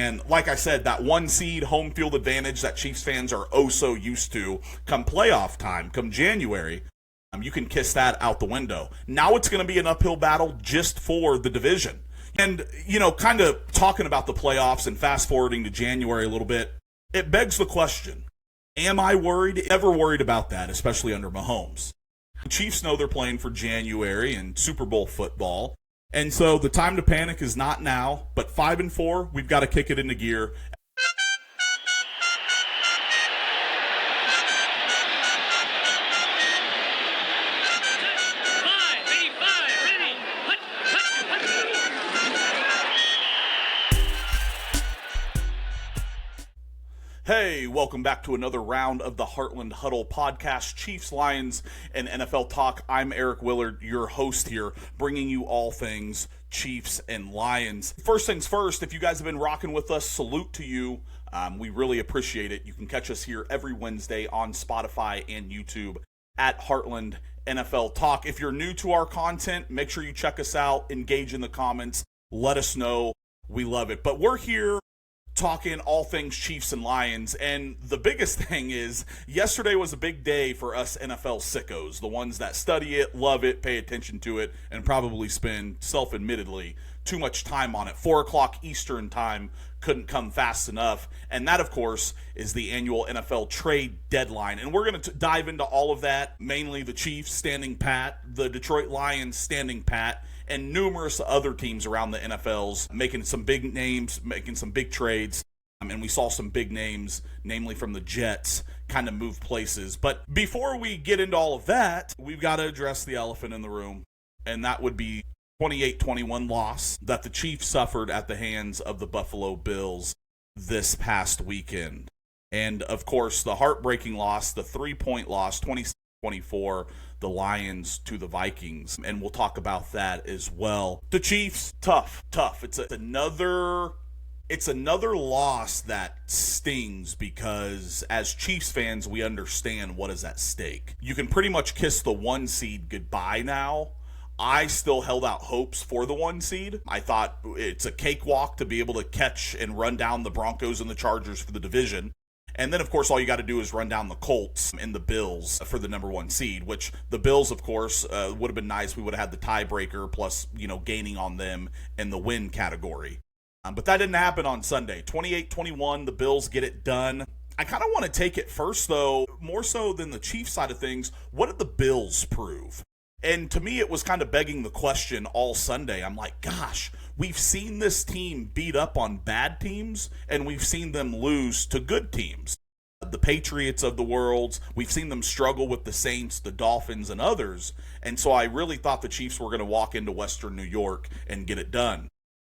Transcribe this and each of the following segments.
And like I said, that one seed home field advantage that Chiefs fans are oh so used to come playoff time, come January, you can kiss that out the window. Now it's going to be an uphill battle just for the division. And, kind of talking about the playoffs and fast forwarding to January a little bit, it begs the question, am I worried? Ever worried about that, especially under Mahomes? The Chiefs know they're playing for January and Super Bowl football. And so the time to panic is not now, but 5-4, we've got to kick it into gear. Hey, welcome back to another round of the Heartland Huddle podcast, Chiefs, Lions, and NFL Talk. I'm Eric Willard, your host here, bringing you all things Chiefs and Lions. First things first, if you guys have been rocking with us, salute to you. We really appreciate it. You can catch us here every Wednesday on Spotify and YouTube at Heartland NFL Talk. If you're new to our content, make sure you check us out, engage in the comments, let us know. We love it. But we're here talking all things Chiefs and Lions, and the biggest thing is yesterday was a big day for us NFL sickos, the ones that study it, love it, pay attention to it, and probably spend, self-admittedly, too much time on it. 4 o'clock Eastern time couldn't come fast enough, and that, of course, is the annual NFL trade deadline, and we're going to dive into all of that, mainly the Chiefs standing pat, the Detroit Lions standing pat, and numerous other teams around the NFLs making some big names, making some big trades. And we saw some big names, namely from the Jets, kind of move places. But before we get into all of that, we've got to address the elephant in the room, and that would be 28-21 loss that the Chiefs suffered at the hands of the Buffalo Bills this past weekend. And, of course, the heartbreaking loss, the 3-point loss, 27-24, the Lions to the Vikings, and we'll talk about that as well. The Chiefs, tough. It's another loss that stings because as Chiefs fans, we understand what is at stake. You can pretty much kiss the 1 seed goodbye now. I still held out hopes for the 1 seed. I thought it's a cakewalk to be able to catch and run down the Broncos and the Chargers for the division. And then, of course, all you got to do is run down the Colts and the Bills for the number 1 seed, which the Bills, of course, would have been nice. We would have had the tiebreaker plus, gaining on them in the win category. But that didn't happen on Sunday. 28-21, the Bills get it done. I kind of want to take it first, though, more so than the Chiefs side of things. What did the Bills prove? And to me, it was kind of begging the question all Sunday. I'm like, gosh, we've seen this team beat up on bad teams, and we've seen them lose to good teams. The Patriots of the world, we've seen them struggle with the Saints, the Dolphins, and others. And so I really thought the Chiefs were going to walk into Western New York and get it done.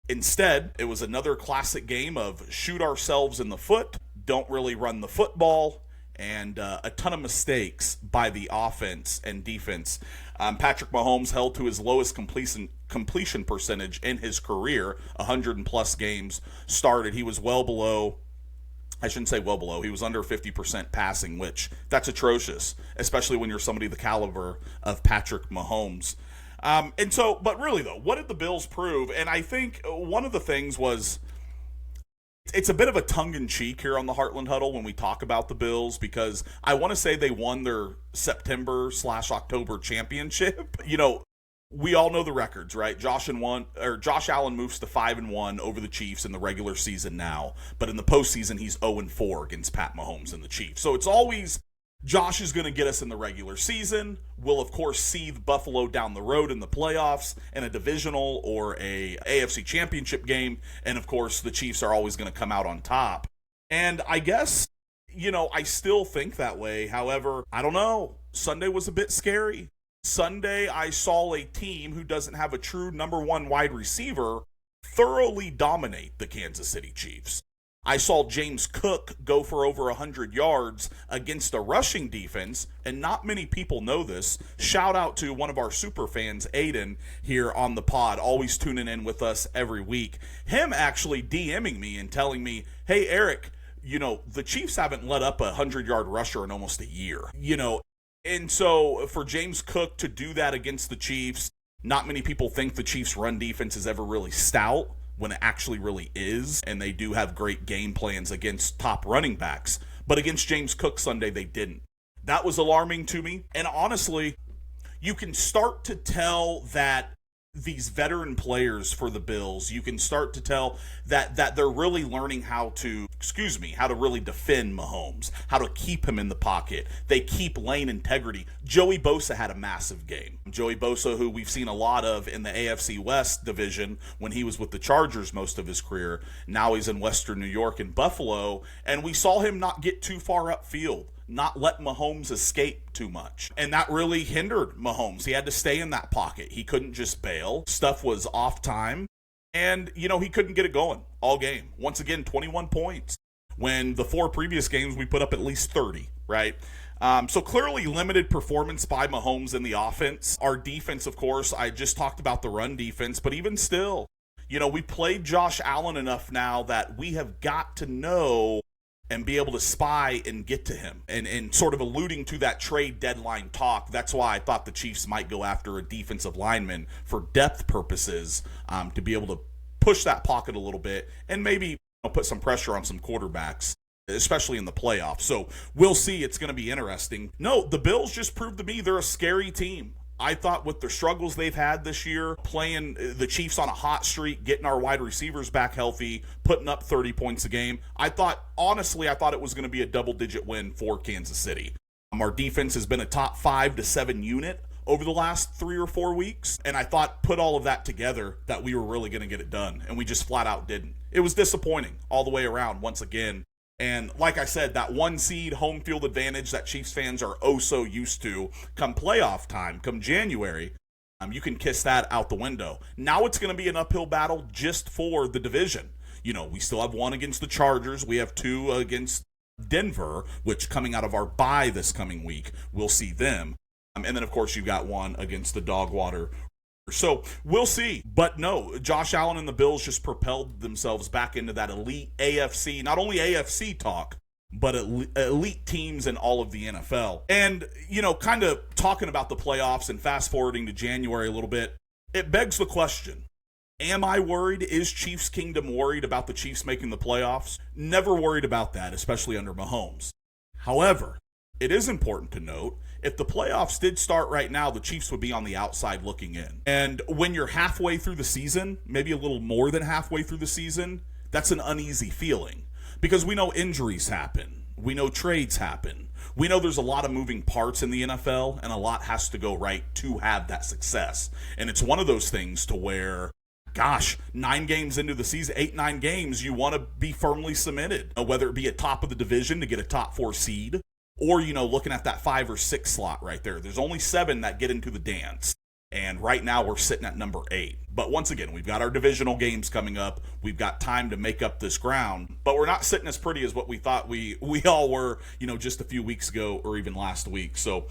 Instead, it was another classic game of shoot ourselves in the foot, don't really run the football, and a ton of mistakes by the offense and defense. Patrick Mahomes held to his lowest completion percentage in his career, 100-plus games started. He was well below, I shouldn't say well below, he was under 50% passing, which that's atrocious, especially when you're somebody the caliber of Patrick Mahomes. But really though, what did the Bills prove? And I think one of the things was, it's a bit of a tongue-in-cheek here on the Heartland Huddle when we talk about the Bills, because I want to say they won their September/October championship. We all know the records, right? Josh Allen moves to 5-1 over the Chiefs in the regular season now, but in the postseason he's 0-4 against Pat Mahomes and the Chiefs. So it's always Josh is going to get us in the regular season. We'll, of course, see the Buffalo down the road in the playoffs in a divisional or a AFC championship game. And, of course, the Chiefs are always going to come out on top. And I guess, I still think that way. However, I don't know. Sunday was a bit scary. Sunday, I saw a team who doesn't have a true number 1 wide receiver thoroughly dominate the Kansas City Chiefs. I saw James Cook go for over 100 yards against a rushing defense, and not many people know this. Shout out to one of our super fans, Aiden, here on the pod, always tuning in with us every week. Him actually DMing me and telling me, hey, Eric, the Chiefs haven't let up a 100-yard rusher in almost a year. And so for James Cook to do that against the Chiefs, not many people think the Chiefs' run defense is ever really stout. when it actually really is, and they do have great game plans against top running backs. But against James Cook Sunday, they didn't. That was alarming to me. And honestly, you can start to tell that these veteran players for the Bills, you can start to tell that they're really learning how to really defend Mahomes, how to keep him in the pocket. They keep lane integrity. Joey Bosa had a massive game. Joey Bosa, who we've seen a lot of in the AFC West division when he was with the Chargers most of his career. Now he's in Western New York and Buffalo, and we saw him not get too far upfield, not let Mahomes escape too much. And that really hindered Mahomes. He had to stay in that pocket. He couldn't just bail. Stuff was off time. And, he couldn't get it going all game. Once again, 21 points. When the 4 previous games, we put up at least 30, right? So clearly limited performance by Mahomes in the offense. Our defense, of course, I just talked about the run defense. But even still, we played Josh Allen enough now that we have got to know and be able to spy and get to him. And sort of alluding to that trade deadline talk, that's why I thought the Chiefs might go after a defensive lineman for depth purposes, to be able to push that pocket a little bit and maybe put some pressure on some quarterbacks, especially in the playoffs. So we'll see. It's going to be interesting. No, the Bills just proved to me they're a scary team. I thought with the struggles they've had this year, playing the Chiefs on a hot streak, getting our wide receivers back healthy, putting up 30 points a game, I thought it was going to be a double-digit win for Kansas City. Our defense has been a top 5 to 7 unit over the last 3 or 4 weeks, and I thought put all of that together that we were really going to get it done, and we just flat out didn't. It was disappointing all the way around once again. And like I said, that 1 seed home field advantage that Chiefs fans are oh so used to come playoff time, come January, you can kiss that out the window. Now it's going to be an uphill battle just for the division. We still have 1 against the Chargers. We have 2 against Denver, which coming out of our bye this coming week, we'll see them. And then, of course, you've got 1 against the Dogwater. So we'll see. But no, Josh Allen and the Bills just propelled themselves back into that elite AFC, not only AFC talk, but elite teams in all of the NFL. And, kind of talking about the playoffs and fast forwarding to January a little bit, it begs the question, am I worried? Is Chiefs Kingdom worried about the Chiefs making the playoffs? Never worried about that, especially under Mahomes. However, it is important to note, if the playoffs did start right now, the Chiefs would be on the outside looking in. And when you're halfway through the season, maybe a little more than halfway through the season, that's an uneasy feeling. Because we know injuries happen. We know trades happen. We know there's a lot of moving parts in the NFL, and a lot has to go right to have that success. And it's one of those things to where, 9 games into the season, 8-9 games, you want to be firmly cemented. Whether it be at top of the division to get a top 4 seed, or, looking at that 5 or 6 slot right there. There's only 7 that get into the dance. And right now we're sitting at number 8. But once again, we've got our divisional games coming up. We've got time to make up this ground. But we're not sitting as pretty as what we thought we all were, just a few weeks ago or even last week. So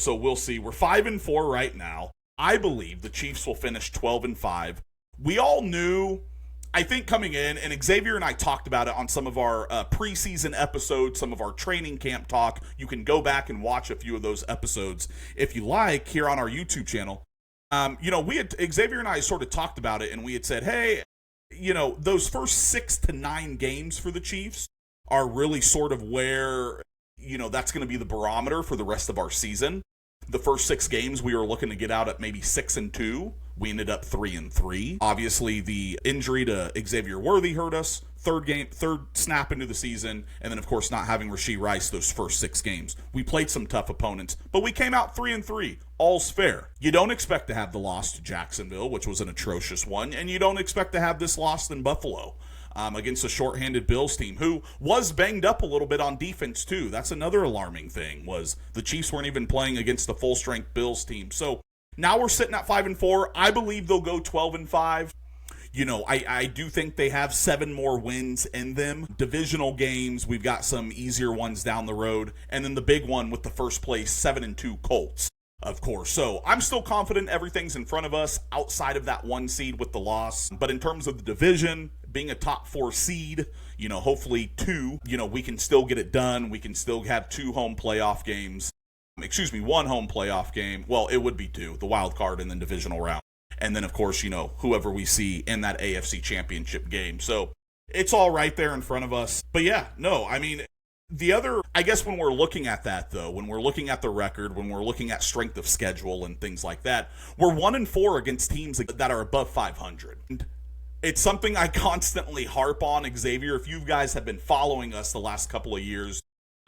we'll see. We're 5-4 right now. I believe the Chiefs will finish 12-5. We all knew, I think, coming in, and Xavier and I talked about it on some of our preseason episodes, some of our training camp talk. You can go back and watch a few of those episodes if you like here on our YouTube channel. Xavier and I sort of talked about it, and we had said, hey, those first 6 to 9 games for the Chiefs are really sort of where, that's going to be the barometer for the rest of our season. The first 6 games, we were looking to get out at maybe 6-2. We ended up 3-3. Obviously, the injury to Xavier Worthy hurt us. Third snap into the season, and then, of course, not having Rashee Rice those first 6 games. We played some tough opponents, but we came out 3-3. All's fair. You don't expect to have the loss to Jacksonville, which was an atrocious one, and you don't expect to have this loss in Buffalo against a shorthanded Bills team who was banged up a little bit on defense, too. That's another alarming thing, was the Chiefs weren't even playing against a full-strength Bills team. So now we're sitting at 5-4. I believe they'll go 12-5. I do think they have 7 more wins in them. Divisional games, we've got some easier ones down the road. And then the big one with the first place, 7-2 Colts, of course. So I'm still confident everything's in front of us outside of that 1 seed with the loss. But in terms of the division, being a top 4 seed, hopefully 2, we can still get it done. We can still have 2 home playoff games. 1 home playoff game. Well, it would be 2, the wild card and then divisional round. and then, of course, whoever we see in that AFC Championship game. So it's all right there in front of us. But yeah, no, I mean, I guess when we're looking at that, though, when we're looking at the record, when we're looking at strength of schedule and things like that, we're 1-4 against teams that are above 500. It's something I constantly harp on, Xavier. If you guys have been following us the last couple of years,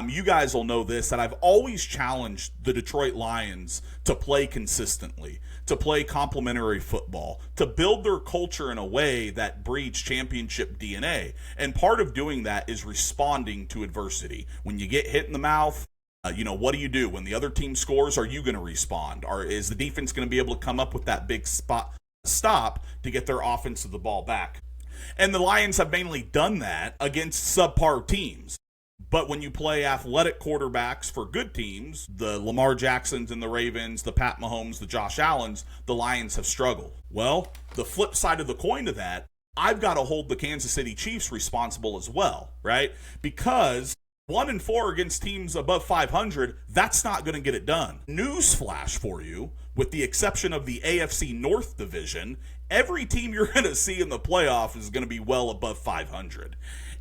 you guys will know this, that I've always challenged the Detroit Lions to play consistently, to play complementary football, to build their culture in a way that breeds championship DNA. And part of doing that is responding to adversity. When you get hit in the mouth, what do you do? When the other team scores, are you going to respond? Or is the defense going to be able to come up with that big stop to get their offense of the ball back? And the Lions have mainly done that against subpar teams. But when you play athletic quarterbacks for good teams, the Lamar Jacksons and the Ravens, the Pat Mahomes, the Josh Allens, the Lions have struggled. Well, the flip side of the coin to that, I've got to hold the Kansas City Chiefs responsible as well, right? Because 1-4 against teams above 500, that's not going to get it done. Newsflash for you, with the exception of the AFC North Division, every team you're going to see in the playoff is going to be well above 500.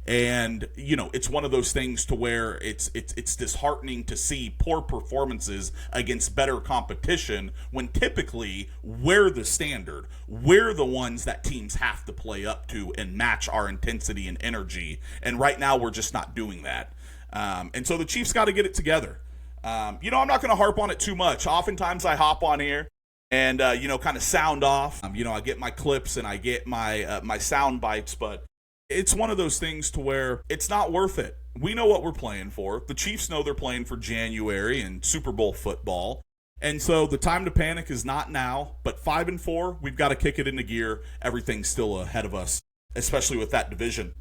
And, it's one of those things to where it's disheartening to see poor performances against better competition when typically we're the standard. We're the ones that teams have to play up to and match our intensity and energy. And right now we're just not doing that. And so the Chiefs got to get it together. I'm not going to harp on it too much. Oftentimes I hop on here and, kind of sound off. I get my clips and I get my sound bites, but it's one of those things to where it's not worth it. We know what we're playing for. The Chiefs know they're playing for January and Super Bowl football. And so the time to panic is not now, but 5-4, we've got to kick it into gear. Everything's still ahead of us, especially with that division.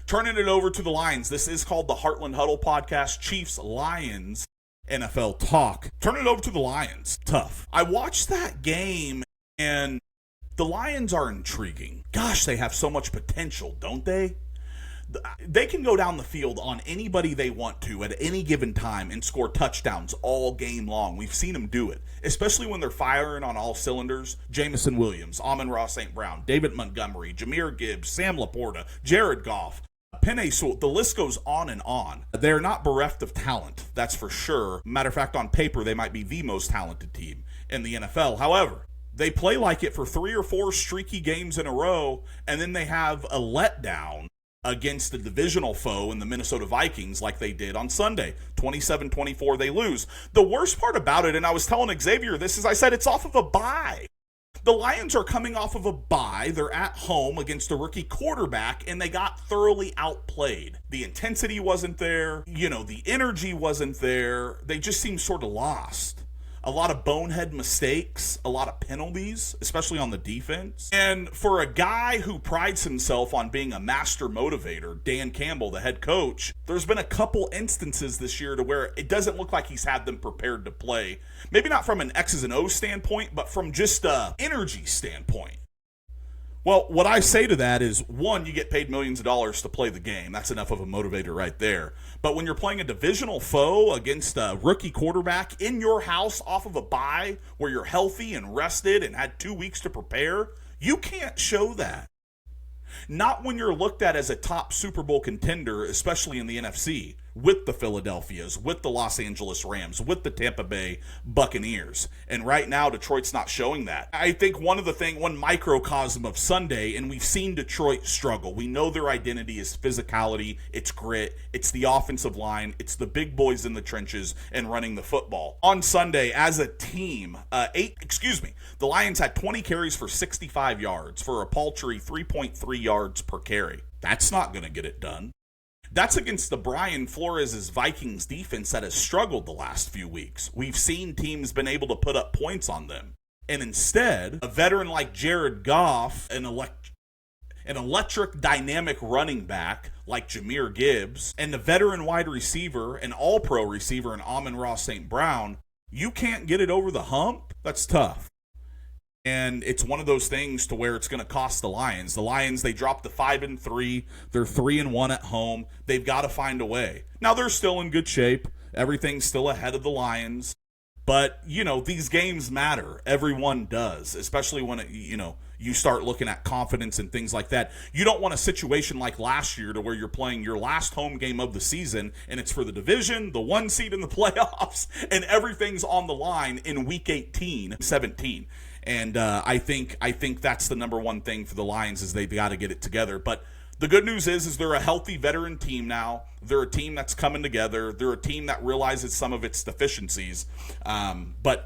Turning it over to the Lions. This is called the Heartland Huddle podcast, Chiefs Lions NFL Talk. Turning it over to the Lions. Tough. I watched that game and the Lions are intriguing. Gosh, they have so much potential, don't they? They can go down the field on anybody they want to at any given time and score touchdowns all game long. We've seen them do it, especially when they're firing on all cylinders. Jamison Williams, Amon-Ra St. Brown, David Montgomery, Jahmyr Gibbs, Sam Laporta, Jared Goff, Penei Sewell. The list goes on and on. They're not bereft of talent, that's for sure. Matter of fact, on paper, they might be the most talented team in the NFL. However, they play like it for 3 or 4 streaky games in a row, and then they have a letdown against the divisional foe in the Minnesota Vikings like they did on Sunday. 27-24, they lose. The worst part about it, and I was telling Xavier this, is I said it's off of a bye. The Lions are coming off of a bye. They're at home against a rookie quarterback, and they got thoroughly outplayed. The intensity wasn't there. The energy wasn't there. They just seemed sort of lost. A lot of bonehead mistakes, a lot of penalties, especially on the defense. And for a guy who prides himself on being a master motivator, Dan Campbell, the head coach, there's been a couple instances this year to where it doesn't look like he's had them prepared to play. Maybe not from an X's and O's standpoint, but from just a energy standpoint. Well, what I say to that is, one, you get paid millions of dollars to play the game. That's enough of a motivator right there. But when you're playing a divisional foe against a rookie quarterback in your house off of a bye where you're healthy and rested and had 2 weeks to prepare, you can't show that. Not when you're looked at as a top Super Bowl contender, especially in the NFC, with the Philadelphias, with the Los Angeles Rams, with the Tampa Bay Buccaneers. And right now, Detroit's not showing that. I think one microcosm of Sunday, and we've seen Detroit struggle. We know their identity is physicality, it's grit, it's the offensive line, it's the big boys in the trenches and running the football. On Sunday, as a team, the Lions had 20 carries for 65 yards for a paltry 3.3 yards per carry. That's not going to get it done. That's against the Brian Flores' Vikings defense that has struggled the last few weeks. We've seen teams been able to put up points on them. And instead, a veteran like Jared Goff, an electric dynamic running back like Jahmyr Gibbs, and the veteran wide receiver, an all-pro receiver in Amon-Ra St. Brown, you can't get it over the hump? That's tough. And it's one of those things to where it's going to cost the Lions. The Lions, they dropped to 5-3. They're 3-1 at home. They've got to find a way. Now, they're still in good shape. Everything's still ahead of the Lions. But, these games matter. Everyone does, especially when, you start looking at confidence and things like that. You don't want a situation like last year to where you're playing your last home game of the season, and it's for the division, the 1 seed in the playoffs, and everything's on the line in week 18, 17. And I think that's the number one thing for the Lions is they've got to get it together. But the good news is they're a healthy veteran team now. They're a team that's coming together. They're a team that realizes some of its deficiencies. But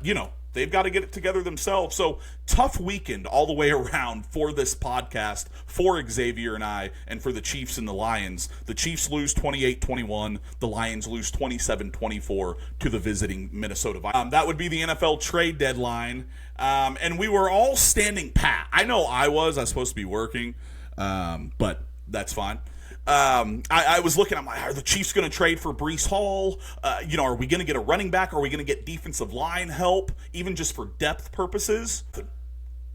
they've got to get it together themselves. So tough weekend all the way around for this podcast, for Xavier and I, and for the Chiefs and the Lions. The Chiefs lose 28-21. The Lions lose 27-24 to the visiting Minnesota Vikings. That would be the NFL trade deadline. And we were all standing pat. I know I was supposed to be working, but that's fine. I was looking, I'm like, are the Chiefs going to trade for Breece Hall? Are we going to get a running back? Are we going to get defensive line help, even just for depth purposes?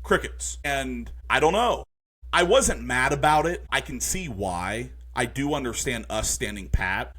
Crickets. And I don't know. I wasn't mad about it. I can see why. I do understand us standing pat.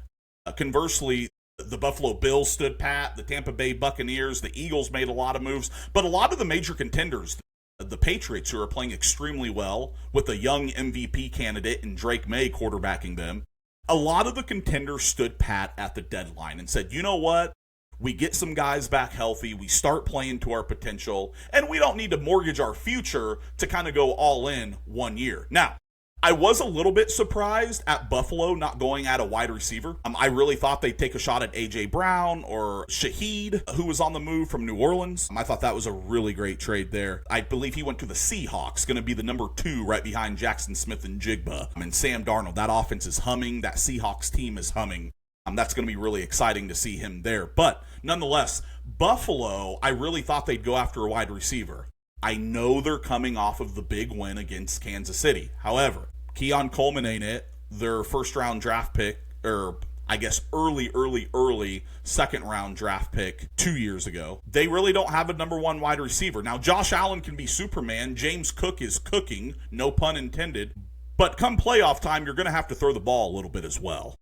Conversely, the Buffalo Bills stood pat. The Tampa Bay Buccaneers, the Eagles made a lot of moves. But a lot of the major contenders, the Patriots, who are playing extremely well with a young MVP candidate and Drake May quarterbacking them, a lot of the contenders stood pat at the deadline and said, you know what? We get some guys back healthy, we start playing to our potential, and we don't need to mortgage our future to kind of go all in 1 year. Now, I was a little bit surprised at Buffalo not going at a wide receiver. I really thought they'd take a shot at A.J. Brown or Shaheed, who was on the move from New Orleans. I thought that was a really great trade there. I believe he went to the Seahawks, going to be the number 2 right behind Jackson Smith and Jigba. And Sam Darnold, that offense is humming. That Seahawks team is humming. That's going to be really exciting to see him there. But nonetheless, Buffalo, I really thought they'd go after a wide receiver. I know they're coming off of the big win against Kansas City. However, Keon Coleman ain't it. Their first-round draft pick, or I guess early second-round draft pick 2 years ago. They really don't have a number 1 wide receiver. Now, Josh Allen can be Superman. James Cook is cooking, no pun intended. But come playoff time, you're going to have to throw the ball a little bit as well.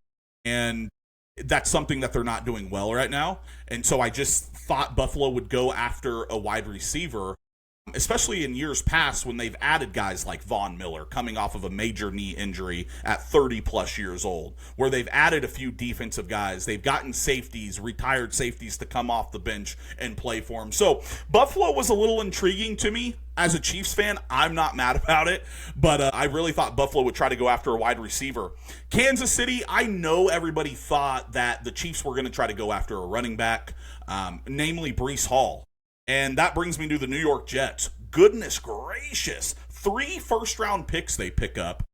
And that's something that they're not doing well right now. And so I just thought Buffalo would go after a wide receiver, especially in years past when they've added guys like Von Miller coming off of a major knee injury at 30-plus years old, where they've added a few defensive guys. They've gotten safeties, retired safeties to come off the bench and play for them. So Buffalo was a little intriguing to me. As a Chiefs fan, I'm not mad about it, but I really thought Buffalo would try to go after a wide receiver. Kansas City, I know everybody thought that the Chiefs were going to try to go after a running back, namely Breece Hall. And that brings me to the New York Jets. Goodness gracious. 3 first-round picks they pick up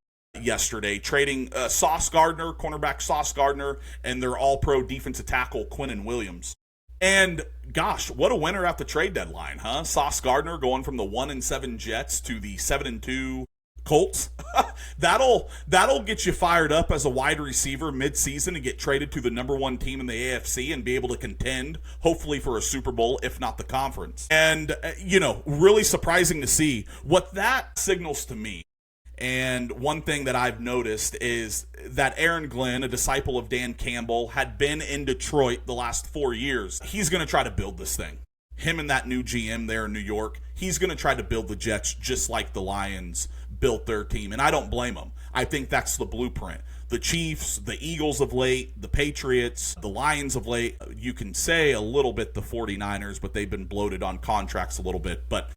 yesterday, trading Sauce Gardner, cornerback Sauce Gardner, and their all-pro defensive tackle Quinnen Williams. And gosh, what a winner at the trade deadline, huh? Sauce Gardner going from the 1-7 Jets to the 7-2 Colts. That'll get you fired up as a wide receiver mid-season and get traded to the number 1 team in the AFC and be able to contend, hopefully for a Super Bowl, if not the conference. And, really surprising to see what that signals to me. And one thing that I've noticed is that Aaron Glenn, a disciple of Dan Campbell, had been in Detroit the last 4 years. He's going to try to build this thing. Him and that new GM there in New York, he's going to try to build the Jets just like the Lions built their team, and I don't blame them. I think that's the blueprint. The Chiefs, the Eagles of late, the Patriots, the Lions of late, you can say a little bit the 49ers, but they've been bloated on contracts a little bit. But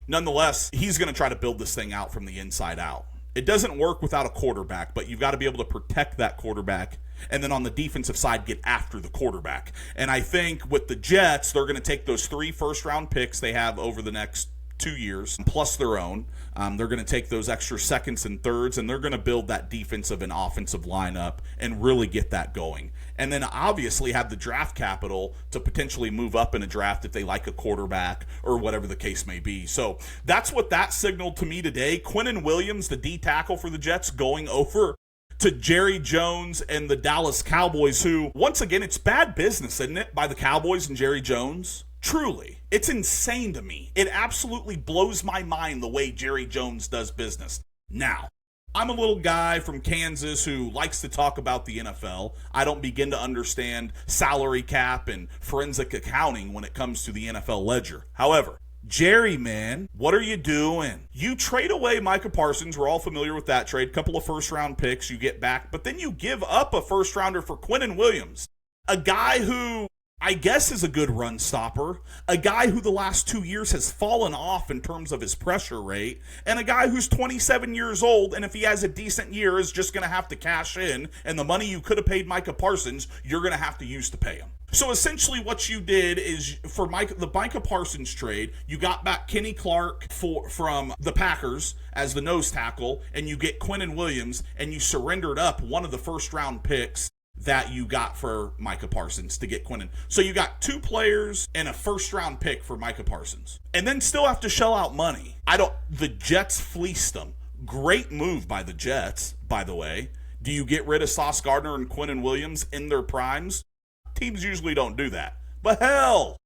nonetheless, he's going to try to build this thing out from the inside out. It doesn't work without a quarterback, but you've got to be able to protect that quarterback, and then on the defensive side, get after the quarterback. And I think with the Jets, they're going to take those 3 first-round picks they have over the next 2 years, plus their own. They're going to take those extra seconds and thirds, and they're going to build that defensive and offensive lineup and really get that going. And then obviously have the draft capital to potentially move up in a draft if they like a quarterback or whatever the case may be. So that's what that signaled to me today. Quinnen Williams, the D tackle for the Jets, going over to Jerry Jones and the Dallas Cowboys, who, once again, it's bad business, isn't it, by the Cowboys and Jerry Jones? Truly. It's insane to me. It absolutely blows my mind the way Jerry Jones does business. Now, I'm a little guy from Kansas who likes to talk about the NFL. I don't begin to understand salary cap and forensic accounting when it comes to the NFL ledger. However, Jerry, man, what are you doing? You trade away Micah Parsons. We're all familiar with that trade. Couple of first-round picks you get back, but then you give up a first-rounder for Quinnen Williams, a guy who I guess is a good run stopper, a guy who the last 2 years has fallen off in terms of his pressure rate, and a guy who's 27 years old, and if he has a decent year, is just going to have to cash in, and the money you could have paid Micah Parsons, you're going to have to use to pay him. So essentially what you did is, for the Micah Parsons trade, you got back Kenny Clark from the Packers as the nose tackle, and you get Quinnen Williams, and you surrendered up one of the first-round picks that you got for Micah Parsons to get Quinnen. So you got 2 players and a first-round pick for Micah Parsons. And then still have to shell out money. The Jets fleeced them. Great move by the Jets, by the way. Do you get rid of Sauce Gardner and Quinnen Williams in their primes? Teams usually don't do that. But hell,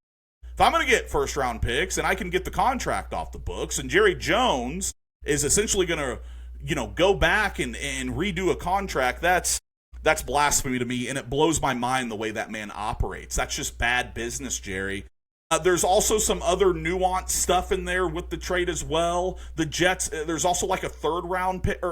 if I'm going to get first-round picks and I can get the contract off the books, and Jerry Jones is essentially going to, go back and redo a contract, that's blasphemy to me, and it blows my mind the way that man operates. That's just bad business, Jerry. There's also some other nuanced stuff in there with the trade as well. The Jets, there's also like a third-round pick,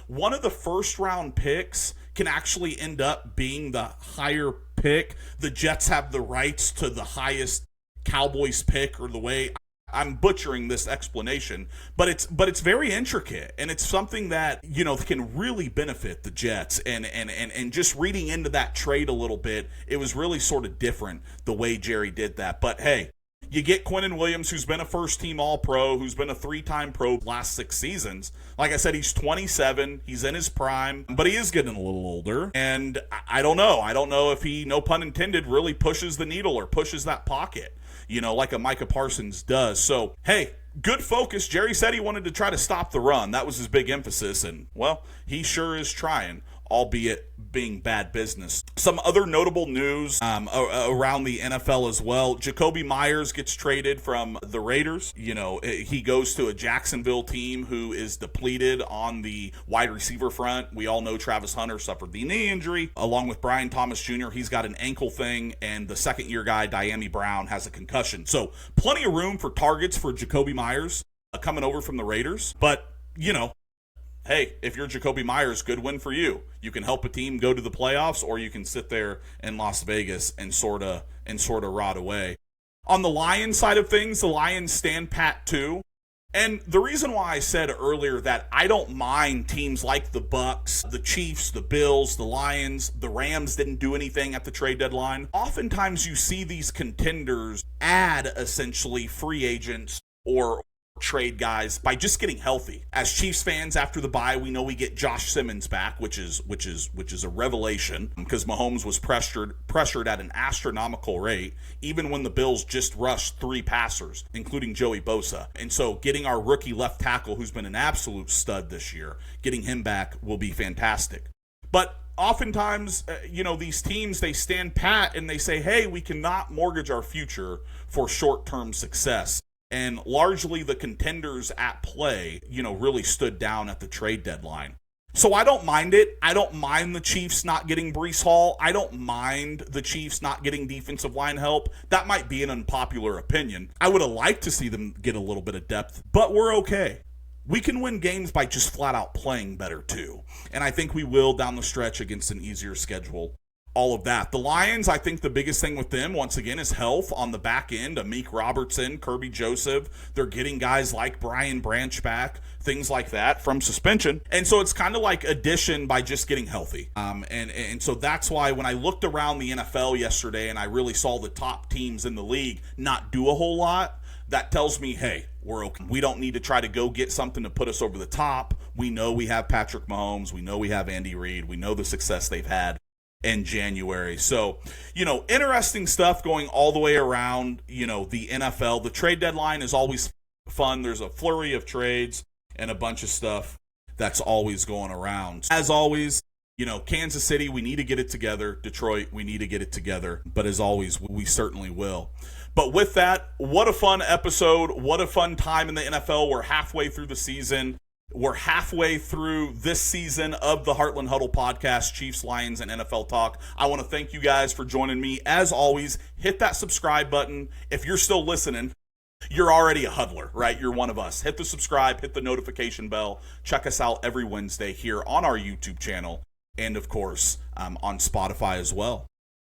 one of the first-round picks can actually end up being the higher pick. The Jets have the rights to the highest Cowboys pick, or the way I'm butchering this explanation, but it's very intricate, and it's something that, can really benefit the Jets. And just reading into that trade a little bit, it was really sort of different the way Jerry did that. But hey, you get Quinnen Williams, who's been a first-team All-Pro, who's been a 3-time Pro last 6 seasons. Like I said, he's 27. He's in his prime, but he is getting a little older. And I don't know. I don't know if he, no pun intended, really pushes the needle or pushes that pocket, like a Micah Parsons does. So, hey, good focus. Jerry said he wanted to try to stop the run. That was his big emphasis, and, well, he sure is trying, albeit being bad business. Some other notable news around the NFL as well. Jacoby Myers gets traded from the Raiders. He goes to a Jacksonville team who is depleted on the wide receiver front. We all know Travis Hunter suffered the knee injury, along with Brian Thomas Jr. He's got an ankle thing, and the second-year guy, Diami Brown, has a concussion. So plenty of room for targets for Jacoby Myers coming over from the Raiders. But, hey, if you're Jacoby Myers, good win for you. You can help a team go to the playoffs, or you can sit there in Las Vegas and sort of rot away. On the Lions side of things, the Lions stand pat too. And the reason why I said earlier that I don't mind teams like the Bucs, the Chiefs, the Bills, the Lions, the Rams didn't do anything at the trade deadline. Oftentimes you see these contenders add essentially free agents or trade guys by just getting healthy. As Chiefs fans, after the bye, we know we get Josh Simmons back, which is a revelation, because Mahomes was pressured at an astronomical rate, even when the Bills just rushed 3 passers, including Joey Bosa. And so getting our rookie left tackle, who's been an absolute stud this year, getting him back will be fantastic. But oftentimes, these teams, they stand pat and they say, hey, we cannot mortgage our future for short-term success. And largely the contenders at play, really stood down at the trade deadline. So I don't mind it. I don't mind the Chiefs not getting Breece Hall. I don't mind the Chiefs not getting defensive line help. That might be an unpopular opinion. I would have liked to see them get a little bit of depth, but we're okay. We can win games by just flat out playing better too. And I think we will down the stretch against an easier schedule. All of that. The Lions, I think the biggest thing with them, once again, is health on the back end. Amik Robertson, Kirby Joseph. They're getting guys like Brian Branch back, things like that from suspension. And so it's kind of like addition by just getting healthy. And so that's why when I looked around the NFL yesterday and I really saw the top teams in the league not do a whole lot, that tells me, hey, we're okay. We don't need to try to go get something to put us over the top. We know we have Patrick Mahomes. We know we have Andy Reid. We know the success they've had in January. So, interesting stuff going all the way around, the NFL. The trade deadline is always fun. There's a flurry of trades and a bunch of stuff that's always going around. As always, Kansas City, we need to get it together. Detroit, we need to get it together. But as always, we certainly will. But with that, what a fun episode. What a fun time in the NFL. We're halfway through the season. We're halfway through this season of the Heartland Huddle podcast, Chiefs, Lions, and NFL Talk. I want to thank you guys for joining me. As always, hit that subscribe button. If you're still listening, you're already a huddler, right? You're one of us. Hit the subscribe, hit the notification bell. Check us out every Wednesday here on our YouTube channel and, of course, on Spotify as well.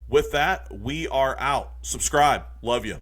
With that, we are out. Subscribe. Love you.